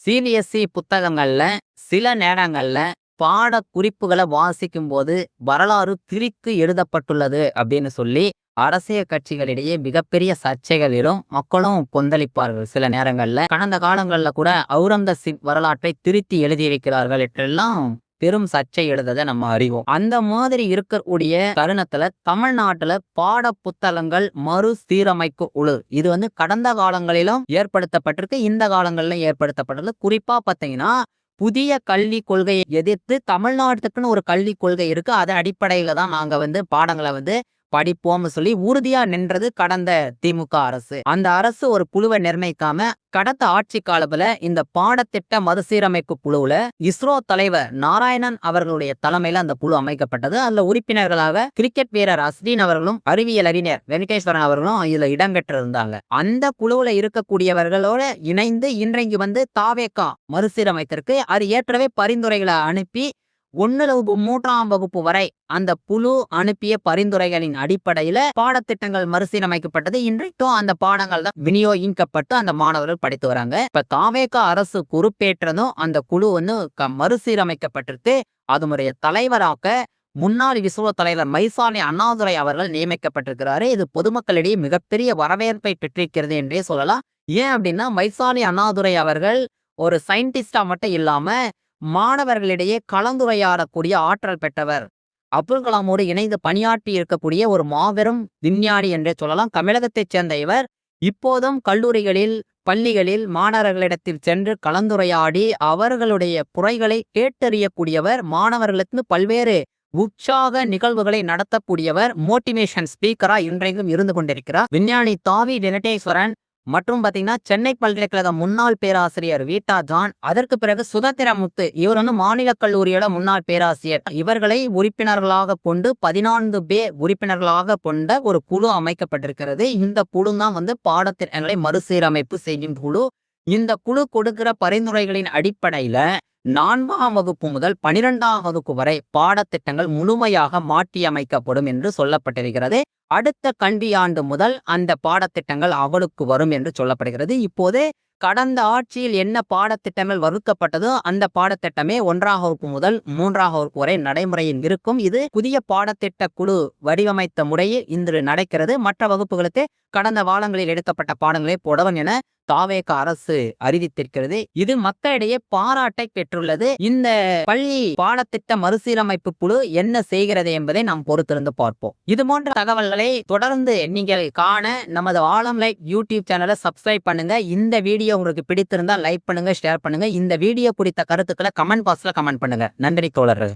CBSE புத்தகங்கள்ல சில நேரங்கள்ல பாட குறிப்புகளை வாசிக்கும் போது வரலாறு திரித்து எழுதப்பட்டுள்ளது அப்படின்னு சொல்லி அரசியல் கட்சிகளிடையே மிகப்பெரிய சர்ச்சைகள் எழும். மக்களும் கொந்தளிப்பார்கள். சில நேரங்கள்ல கடந்த காலங்கள்ல கூட அவுரங்கசீப் வரலாற்றை திருத்தி எழுதியிருக்கிறார்கள் என்றெல்லாம் பெரும் சர்ச்சை எழுததை நம்ம அறிவோம். அந்த மாதிரி இருக்கக்கூடிய தருணத்துல தமிழ்நாட்டுல பாட புத்தகங்கள் மறுசீரமைப்பு குழு இது கடந்த காலங்களிலும் ஏற்படுத்தப்பட்டிருக்கு, இந்த காலங்களிலும் ஏற்படுத்தப்பட்டிருக்கு. குறிப்பா பாத்தீங்கன்னா புதிய கல்வி கொள்கையை எதிர்த்து தமிழ்நாட்டுக்குன்னு ஒரு கல்வி கொள்கை இருக்கு. அதன் அடிப்படையில தான் நாங்க பாடங்களை படிப்போம்னு சொல்லி உறுதியா நின்றது கடந்த திமுக அரசு. அந்த அரசு ஒரு குழுவை நிர்ணயிக்காம கடந்த ஆட்சி காலத்துல இந்த பாடத்திட்ட மறுசீரமைப்பு குழுவுல இஸ்ரோ தலைவர் நாராயணன் அவர்களுடைய தலைமையில அந்த குழு அமைக்கப்பட்டது. அதுல உறுப்பினர்களாக கிரிக்கெட் வீரர் அஸ்வின் அவர்களும் அறிவியல் அறிஞர் வெங்கடேஸ்வரன் அவர்களும் இதுல இடம்பெற்றிருந்தாங்க. அந்த குழுவுல இருக்கக்கூடியவர்களோட இணைந்து இன்றைக்கு தாவேகா மறுசீரமைத்திற்கு அது ஏற்கனவே பரிந்துரைகளை அனுப்பி 1 முதல் 3ஆம் வகுப்பு வரை அந்த குழு அனுப்பிய பரிந்துரைகளின் அடிப்படையில பாடத்திட்டங்கள் மறுசீரமைக்கப்பட்டது. இன்றைக்கும் அந்த பாடங்கள் தான் விநியோகிக்கப்பட்டு அந்த மாணவர்கள் படித்து வராங்க. இப்ப தாவேகா அரசு பொறுப்பேற்றதும் அந்த குழு மறுசீரமைக்கப்பட்டிருக்கு. அதனுடைய தலைவராக முன்னாள் இஸ்ரோ தலைவர் மைசாலி அண்ணாதுரை அவர்கள் நியமிக்கப்பட்டிருக்கிறாரு. இது பொதுமக்களிடையே மிகப்பெரிய வரவேற்பை பெற்றிருக்கிறது என்றே சொல்லலாம். ஏன் அப்படின்னா மைசாலி அண்ணாதுரை அவர்கள் ஒரு சயின்டிஸ்டா மட்டும் இல்லாம மாணவர்களிடையே கலந்துரையாடக்கூடிய ஆற்றல் பெற்றவர். அப்துல் கலாமோடு இணைந்து பணியாற்றி இருக்கக்கூடிய ஒரு மாபெரும் விஞ்ஞானி என்றே சொல்லலாம். தமிழகத்தைச் சேர்ந்த இவர் இப்போதும் கல்லூரிகளில் பள்ளிகளில் மாணவர்களிடத்தில் சென்று கலந்துரையாடி அவர்களுடைய குறைகளை கேட்டறியக்கூடியவர். மாணவர்களுக்கு பல்வேறு உற்சாக நிகழ்வுகளை நடத்தக்கூடியவர். மோட்டிவேஷன் ஸ்பீக்கரா இன்றைக்கும் இருந்து கொண்டிருக்கிறார். விஞ்ஞானி தாவி வெங்கடேஸ்வரன் மற்றும் பாத்தீங்கன்னா சென்னை பல்கலைக்கழக முன்னாள் பேராசிரியர் வீட்டா ஜான், அதற்கு பிறகு சுதந்திரமுத்து, இவர் மாநில கல்லூரியோட முன்னாள் பேராசிரியர். இவர்களை உறுப்பினர்களாக கொண்டு 14 பேர் உறுப்பினர்களாக கொண்ட ஒரு குழு அமைக்கப்பட்டிருக்கிறது. இந்த குழு தான் பாடத்திட்டங்களை மறுசீரமைப்பு செய்யும் குழு. இந்த குழு கொடுக்கிற பரிந்துரைகளின் அடிப்படையில 4ஆம் வகுப்பு முதல் 12ஆம் வகுப்பு வரை பாடத்திட்டங்கள் முழுமையாக மாற்றியமைக்கப்படும் என்று சொல்லப்பட்டிருக்கிறது. அடுத்த கல்வியாண்டு முதல் அந்த பாடத்திட்டங்கள் அமலுக்கு வரும் என்று சொல்லப்படுகிறது. இப்போது கடந்த ஆட்சியில் என்ன பாடத்திட்டங்கள் வகுக்கப்பட்டதோ அந்த பாடத்திட்டமே 1ஆம் வகுப்பு முதல் 3ஆம் வகுப்பு வரை நடைமுறையில் இருக்கும். இது புதிய பாடத்திட்ட குழு வடிவமைத்த முறையில் இன்று நடக்கிறது. மற்ற வகுப்புகளுக்கு கடந்த காலங்களில் எடுக்கப்பட்ட பாடங்களே போடவும் என தாவேகா அரசு அறிவித்திருக்கிறது. இது மக்களிடையே பாராட்டை பெற்றுள்ளது. இந்த பள்ளி பாடத்திட்ட மறுசீரமைப்பு குழு என்ன செய்கிறது என்பதை நாம் பொறுத்திருந்து பார்ப்போம். இது போன்ற தகவல்களை தொடர்ந்து நீங்கள் காண நமது ஆலம் லைக் யூடியூப் சேனலை சப்ஸ்கிரைப் பண்ணுங்க. இந்த வீடியோ உங்களுக்கு பிடித்திருந்தா லைக் பண்ணுங்க, ஷேர் பண்ணுங்க. இந்த வீடியோ குறித்த கருத்துக்களை கமெண்ட் பாக்ஸ்ல கமெண்ட் பண்ணுங்க. நன்றி தோழர்கள்.